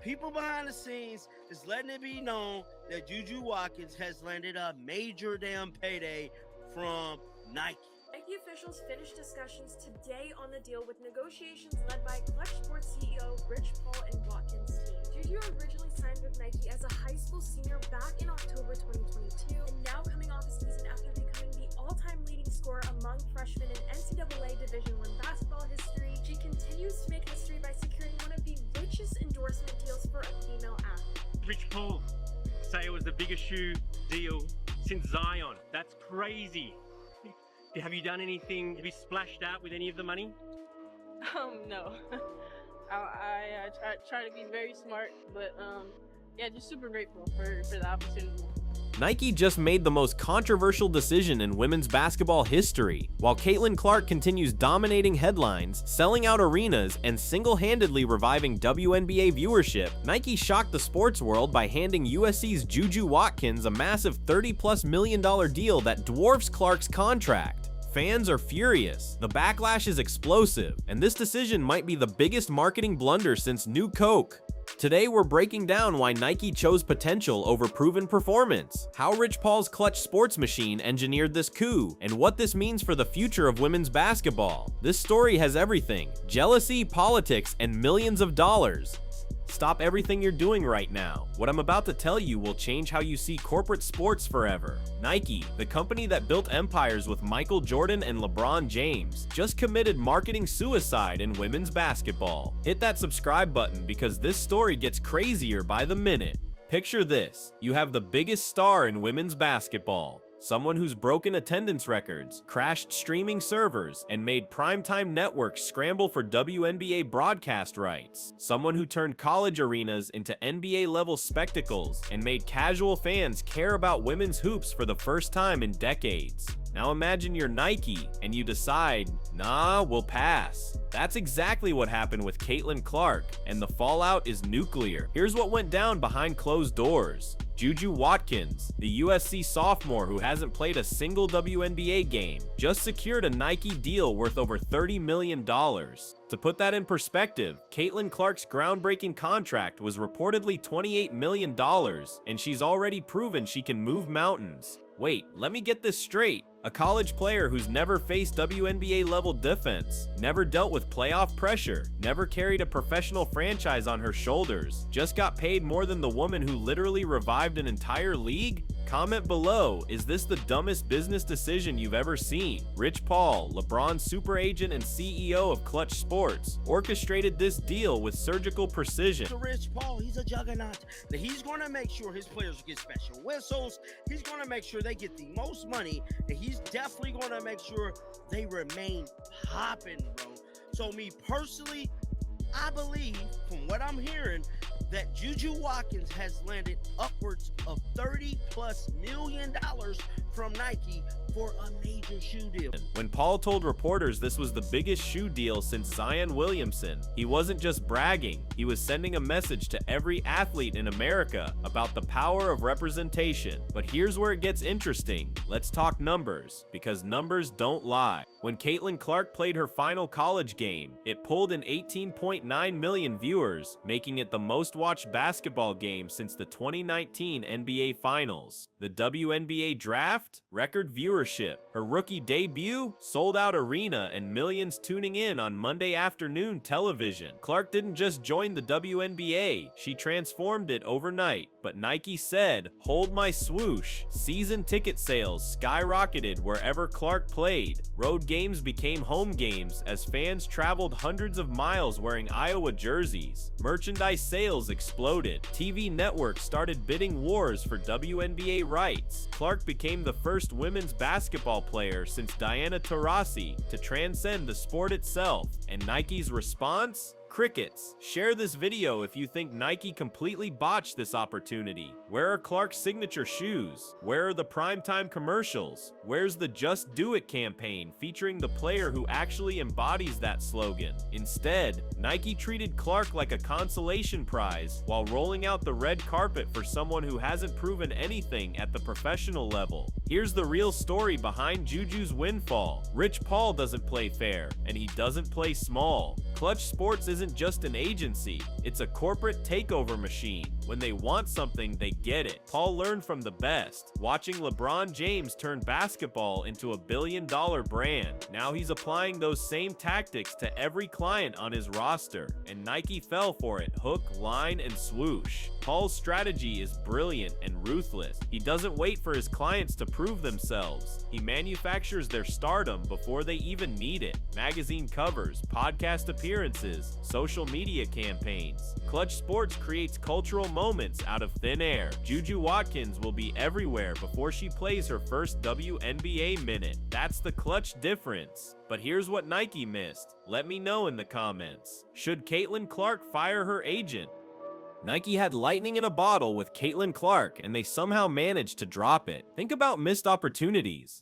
people behind the scenes is letting it be known that JuJu Watkins has landed a major damn payday from Nike. Nike officials finished discussions today on the deal with negotiations led by Clutch Sports CEO Rich Paul and Watkins' team. JuJu originally signed with Nike as a high school senior back in October 2022, and now coming off a season after becoming the all-time leading scorer among freshmen in NCAA Division I basketball history, she continues to make history by securing one of the richest endorsement deals for a female athlete. Rich Paul say it was the biggest shoe deal since Zion. That's crazy. Have you done anything? Have you splashed out with any of the money? No. I try to be very smart, but yeah, just super grateful for the opportunity. Nike just made the most controversial decision in women's basketball history. While Caitlin Clark continues dominating headlines, selling out arenas, and single-handedly reviving WNBA viewership, Nike shocked the sports world by handing USC's JuJu Watkins a massive $30+ million deal that dwarfs Clark's contract. Fans are furious, the backlash is explosive, and this decision might be the biggest marketing blunder since New Coke. Today we're breaking down why Nike chose potential over proven performance, how Rich Paul's Clutch Sports machine engineered this coup, and what this means for the future of women's basketball. This story has everything: jealousy, politics, and millions of dollars. Stop everything you're doing right now. What I'm about to tell you will change how you see corporate sports forever. Nike, the company that built empires with Michael Jordan and LeBron James, just committed marketing suicide in women's basketball. Hit that subscribe button because this story gets crazier by the minute. Picture this: you have the biggest star in women's basketball, someone who's broken attendance records, crashed streaming servers, and made primetime networks scramble for WNBA broadcast rights. Someone who turned college arenas into NBA-level spectacles and made casual fans care about women's hoops for the first time in decades. Now imagine you're Nike and you decide, nah, we'll pass. That's exactly what happened with Caitlin Clark, and the fallout is nuclear. Here's what went down behind closed doors. JuJu Watkins, the USC sophomore who hasn't played a single WNBA game, just secured a Nike deal worth over $30 million. To put that in perspective, Caitlin Clark's groundbreaking contract was reportedly $28 million, and she's already proven she can move mountains. Wait, let me get this straight. A college player who's never faced WNBA-level defense, never dealt with playoff pressure, never carried a professional franchise on her shoulders, just got paid more than the woman who literally revived an entire league? Comment below, is this the dumbest business decision you've ever seen? Rich Paul, LeBron's super agent and CEO of Clutch Sports, orchestrated this deal with surgical precision. To Rich Paul, he's a juggernaut. That he's going to make sure his players get special whistles. He's going to make sure they get the most money, and he's definitely going to make sure they remain popping, bro. So me personally, I believe, from what I'm hearing, that JuJu Watkins has landed upwards of $30+ million from Nike for a major shoe deal. When Paul told reporters this was the biggest shoe deal since Zion Williamson, he wasn't just bragging, he was sending a message to every athlete in America about the power of representation. But here's where it gets interesting. Let's talk numbers, because numbers don't lie. When Caitlin Clark played her final college game, it pulled in 18.9 million viewers, making it the most watched basketball game since the 2019 NBA Finals. The WNBA draft? Record viewership. Her rookie debut? Sold out arena and millions tuning in on Monday afternoon television. Clark didn't just join the WNBA, she transformed it overnight. But Nike said, hold my swoosh. Season ticket sales skyrocketed wherever Clark played. Road games became home games as fans traveled hundreds of miles wearing Iowa jerseys. Merchandise sales exploded. TV networks started bidding wars for WNBA rights. Clark became the first women's basketball player since Diana Taurasi to transcend the sport itself. And Nike's response? Crickets. Share this video if you think Nike completely botched this opportunity. Where are Clark's signature shoes? Where are the primetime commercials? Where's the Just Do It campaign featuring the player who actually embodies that slogan? Instead, Nike treated Clark like a consolation prize while rolling out the red carpet for someone who hasn't proven anything at the professional level. Here's the real story behind JuJu's windfall. Rich Paul doesn't play fair, and he doesn't play small. Clutch Sports isn't isn't just an agency, it's a corporate takeover machine. When they want something, they get it. Paul learned from the best, watching LeBron James turn basketball into a billion-dollar brand. Now he's applying those same tactics to every client on his roster, and Nike fell for it hook, line, and swoosh. Paul's strategy is brilliant and ruthless. He doesn't wait for his clients to prove themselves. He manufactures their stardom before they even need it. Magazine covers, podcast appearances, social media campaigns. Clutch Sports creates cultural moments out of thin air. JuJu Watkins will be everywhere before she plays her first WNBA minute. That's the Clutch difference. But here's what Nike missed. Let me know in the comments. Should Caitlin Clark fire her agent? Nike had lightning in a bottle with Caitlin Clark, and they somehow managed to drop it. Think about missed opportunities.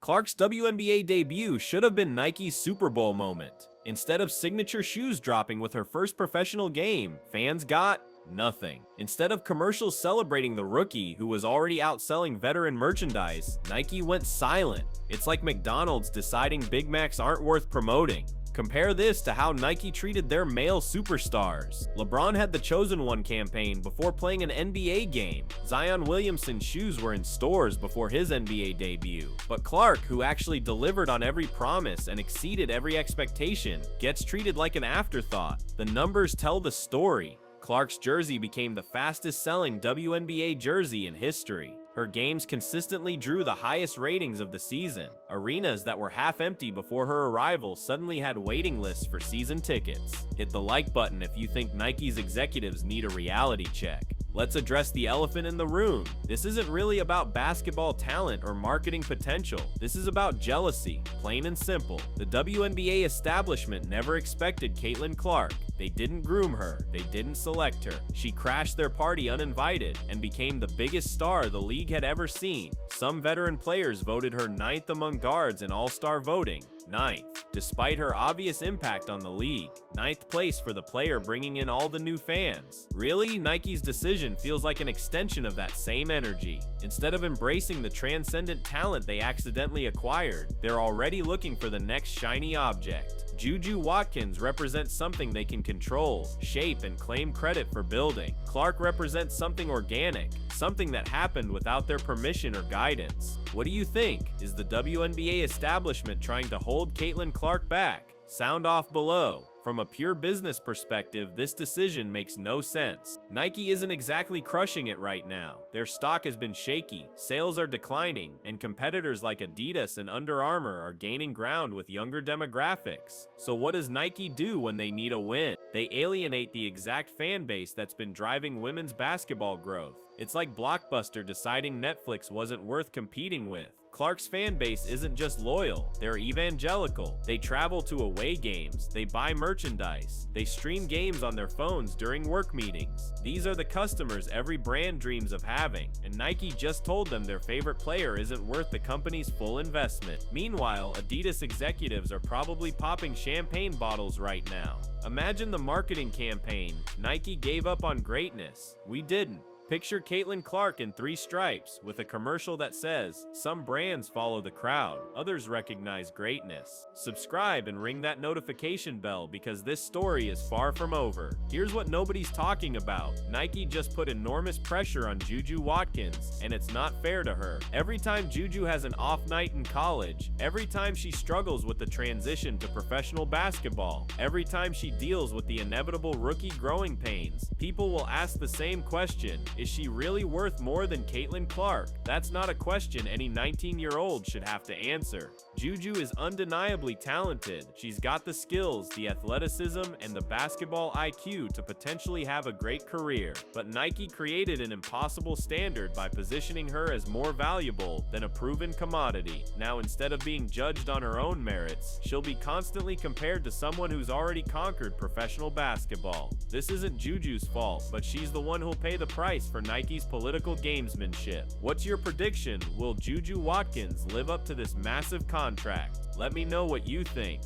Clark's WNBA debut should have been Nike's Super Bowl moment. Instead of signature shoes dropping with her first professional game, fans got nothing. Instead of commercials celebrating the rookie who was already outselling veteran merchandise, Nike went silent. It's like McDonald's deciding Big Macs aren't worth promoting. Compare this to how Nike treated their male superstars. LeBron had the Chosen One campaign before playing an NBA game. Zion Williamson's shoes were in stores before his NBA debut. But Clark, who actually delivered on every promise and exceeded every expectation, gets treated like an afterthought. The numbers tell the story. Clark's jersey became the fastest selling WNBA jersey in history. Her games consistently drew the highest ratings of the season. Arenas that were half empty before her arrival suddenly had waiting lists for season tickets. Hit the like button if you think Nike's executives need a reality check. Let's address the elephant in the room. This isn't really about basketball talent or marketing potential. This is about jealousy, plain and simple. The WNBA establishment never expected Caitlin Clark. They didn't groom her, they didn't select her. She crashed their party uninvited and became the biggest star the league had ever seen. Some veteran players voted her 9th among guards in all-star voting. 9th, despite her obvious impact on the league. 9th place for the player bringing in all the new fans. Really, Nike's decision feels like an extension of that same energy. Instead of embracing the transcendent talent they accidentally acquired, they're already looking for the next shiny object. JuJu Watkins represents something they can control, shape, and claim credit for building. Clark represents something organic, something that happened without their permission or guidance. What do you think? Is the WNBA establishment trying to hold Caitlin Clark back? Sound off below. From a pure business perspective, this decision makes no sense. Nike isn't exactly crushing it right now. Their stock has been shaky, sales are declining, and competitors like Adidas and Under Armour are gaining ground with younger demographics. So what does Nike do when they need a win? They alienate the exact fan base that's been driving women's basketball growth. It's like Blockbuster deciding Netflix wasn't worth competing with. Clark's fan base isn't just loyal, they're evangelical. They travel to away games, they buy merchandise, they stream games on their phones during work meetings. These are the customers every brand dreams of having, and Nike just told them their favorite player isn't worth the company's full investment. Meanwhile, Adidas executives are probably popping champagne bottles right now. Imagine the marketing campaign, Nike gave up on greatness. We didn't. Picture Caitlin Clark in 3 stripes with a commercial that says, "Some brands follow the crowd, others recognize greatness." Subscribe and ring that notification bell because this story is far from over. Here's what nobody's talking about. Nike just put enormous pressure on JuJu Watkins, and it's not fair to her. Every time JuJu has an off night in college, every time she struggles with the transition to professional basketball, every time she deals with the inevitable rookie growing pains, people will ask the same question. Is she really worth more than Caitlin Clark? That's not a question any 19-year-old should have to answer. JuJu is undeniably talented. She's got the skills, the athleticism, and the basketball IQ to potentially have a great career. But Nike created an impossible standard by positioning her as more valuable than a proven commodity. Now, instead of being judged on her own merits, she'll be constantly compared to someone who's already conquered professional basketball. This isn't JuJu's fault, but she's the one who'll pay the price for Nike's political gamesmanship. What's your prediction? Will JuJu Watkins live up to this massive contract? Let me know what you think.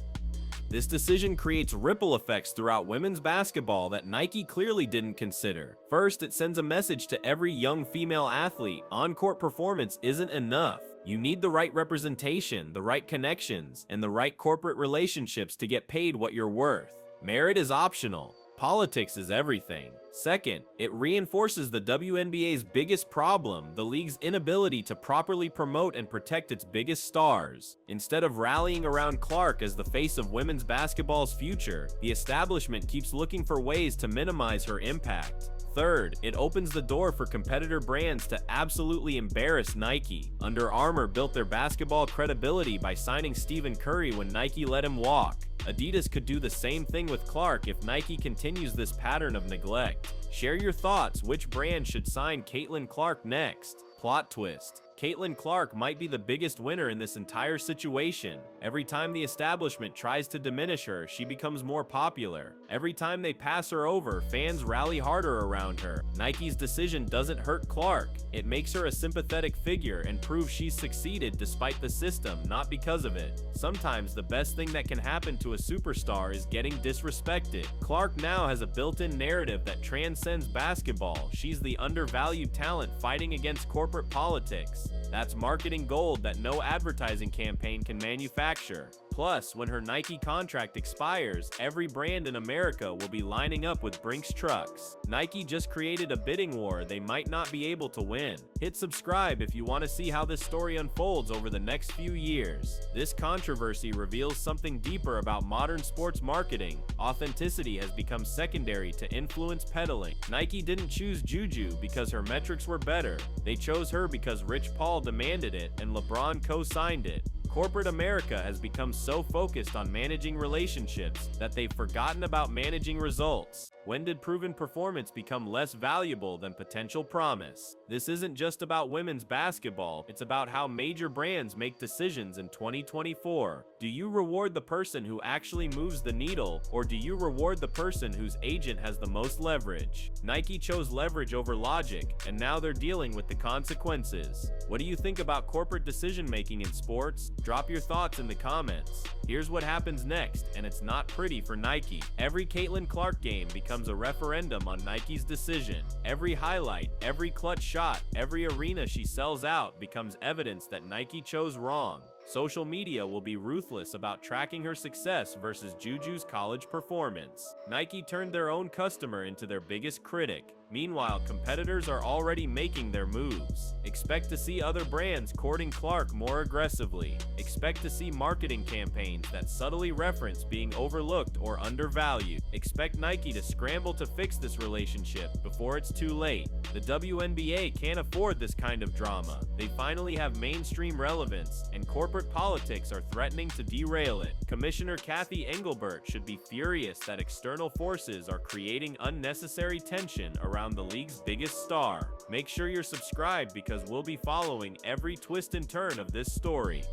This decision creates ripple effects throughout women's basketball that Nike clearly didn't consider. First, it sends a message to every young female athlete: on-court performance isn't enough. You need the right representation, the right connections, and the right corporate relationships to get paid what you're worth. Merit is optional. Politics is everything. Second, it reinforces the WNBA's biggest problem, the league's inability to properly promote and protect its biggest stars. Instead of rallying around Clark as the face of women's basketball's future, the establishment keeps looking for ways to minimize her impact. Third, it opens the door for competitor brands to absolutely embarrass Nike. Under Armour built their basketball credibility by signing Stephen Curry when Nike let him walk. Adidas could do the same thing with Clark if Nike continues this pattern of neglect. Share your thoughts. Which brand should sign Caitlin Clark next? Plot twist. Caitlin Clark might be the biggest winner in this entire situation. Every time the establishment tries to diminish her, she becomes more popular. Every time they pass her over, fans rally harder around her. Nike's decision doesn't hurt Clark. It makes her a sympathetic figure and proves she's succeeded despite the system, not because of it. Sometimes the best thing that can happen to a superstar is getting disrespected. Clark now has a built-in narrative that transcends basketball. She's the undervalued talent fighting against corporate politics. That's marketing gold that no advertising campaign can manufacture. Plus, when her Nike contract expires, every brand in America will be lining up with Brinks trucks. Nike just created a bidding war they might not be able to win. Hit subscribe if you want to see how this story unfolds over the next few years. This controversy reveals something deeper about modern sports marketing. Authenticity has become secondary to influence peddling. Nike didn't choose JuJu because her metrics were better. They chose her because Rich Paul demanded it and LeBron co-signed it. Corporate America has become so focused on managing relationships that they've forgotten about managing results. When did proven performance become less valuable than potential promise? This isn't just about women's basketball, it's about how major brands make decisions in 2024. Do you reward the person who actually moves the needle, or do you reward the person whose agent has the most leverage? Nike chose leverage over logic, and now they're dealing with the consequences. What do you think about corporate decision-making in sports? Drop your thoughts in the comments. Here's what happens next, and it's not pretty for Nike. Every Caitlin Clark game becomes a referendum on Nike's decision. Every highlight, every clutch shot, every arena she sells out becomes evidence that Nike chose wrong. Social media will be ruthless about tracking her success versus JuJu's college performance. Nike turned their own customer into their biggest critic. Meanwhile, competitors are already making their moves. Expect to see other brands courting Clark more aggressively. Expect to see marketing campaigns that subtly reference being overlooked or undervalued. Expect Nike to scramble to fix this relationship before it's too late. The WNBA can't afford this kind of drama. They finally have mainstream relevance, and corporate politics are threatening to derail it. Commissioner Kathy Engelbert should be furious that external forces are creating unnecessary tension around the league's biggest star. Make sure you're subscribed because we'll be following every twist and turn of this story.